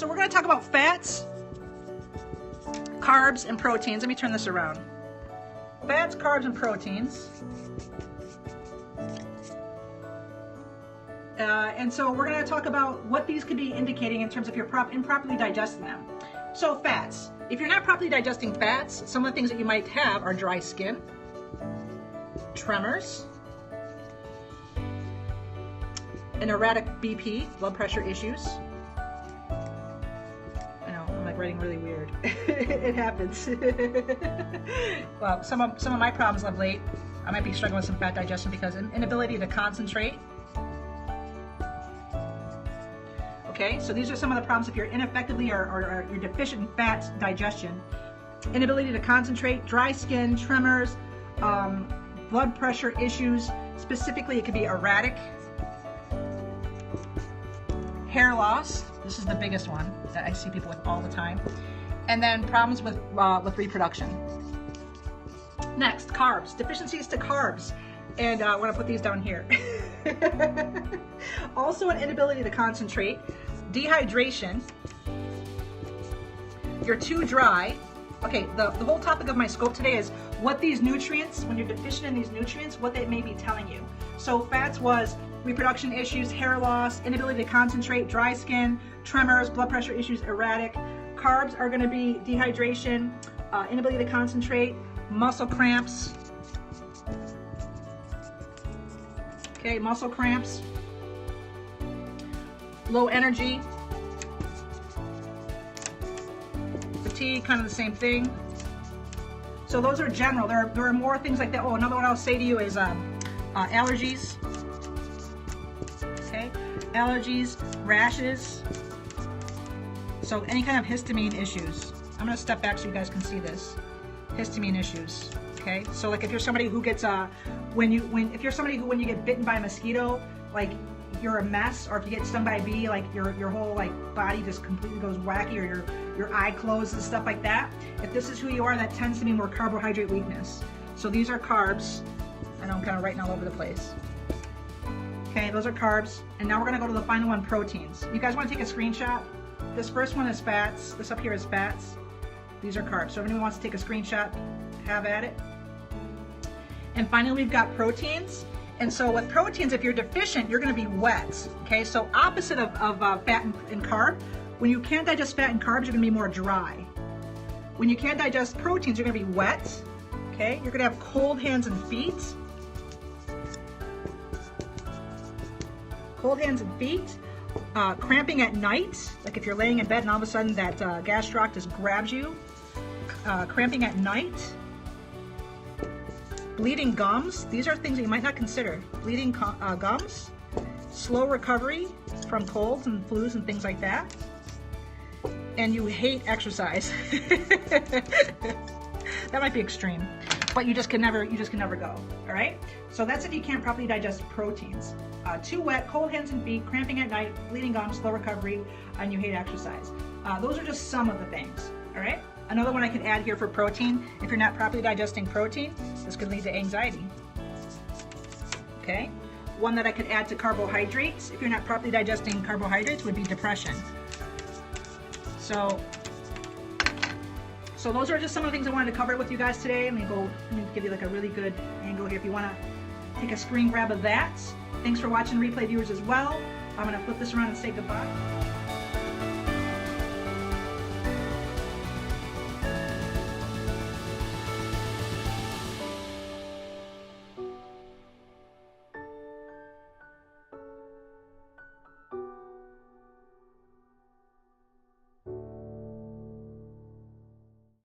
So we're going to talk about fats, carbs, and proteins. Let me turn this around. Fats, carbs, and proteins. And so we're going to talk about what these could be indicating in terms of your improperly digesting them. So fats. If you're not properly digesting fats, some of the things that you might have are dry skin, tremors, an erratic BP, blood pressure issues. I know, I'm like writing really weird. It happens. Well, some of my problems of late, I might be struggling with some fat digestion because inability to concentrate. Okay, so these are some of the problems if you're ineffectively or you're deficient in fat digestion. Inability to concentrate, dry skin, tremors, blood pressure issues. Specifically, it could be erratic. Hair loss. This is the biggest one that I see people with all the time. And then problems with reproduction. Next, carbs. Deficiencies to carbs. And I'm going to put these down here. Also an inability to concentrate. Dehydration. You're too dry. Okay, the whole topic of my scope today is what these nutrients, when you're deficient in these nutrients, what they may be telling you. So fats was reproduction issues, hair loss, inability to concentrate, dry skin, tremors, blood pressure issues, erratic. Carbs are going to be dehydration, inability to concentrate, muscle cramps. Okay, muscle cramps. Low energy, fatigue, kind of the same thing. So those are general. There are more things like that. Oh, another one I'll say to you is allergies. Okay, allergies, rashes. So any kind of histamine issues. I'm going to step back so you guys can see this. Histamine issues. Okay, so like if you're somebody who gets when you get bitten by a mosquito, like you're a mess, or if you get stung by a bee, like your whole like body just completely goes wacky, or your eye closes and stuff like that. If this is who you are, that tends to be more carbohydrate weakness. So these are carbs. I know I'm kind of writing all over the place. Okay, those are carbs. And now we're gonna go to the final one, proteins. You guys want to take a screenshot? This first one is fats. This up here is fats. These are carbs. So if anyone wants to take a screenshot, have at it. And finally, we've got proteins. And so with proteins, if you're deficient, you're going to be wet. Okay, so opposite of fat and carb. When you can't digest fat and carbs, you're going to be more dry. When you can't digest proteins, you're going to be wet. Okay, you're going to have cold hands and feet. Cold hands and feet. Cramping at night, like if you're laying in bed and all of a sudden that gastroc grabs you. Cramping at night. Bleeding gums. These are things that you might not consider. Bleeding gums. Slow recovery from colds and flus and things like that. And you hate exercise. That might be extreme, but you just can never go. All right. So that's if you can't properly digest proteins. Too wet, cold hands and feet, cramping at night, bleeding gums, slow recovery, and you hate exercise. Those are just some of the things. All right. Another one I could add here for protein, if you're not properly digesting protein, this could lead to anxiety. Okay. One that I could add to carbohydrates, if you're not properly digesting carbohydrates, would be depression. So those are just some of the things I wanted to cover with you guys today. Let me give you like a really good angle here if you want to take a screen grab of that. Thanks for watching, replay viewers as well. I'm going to flip this around and say goodbye.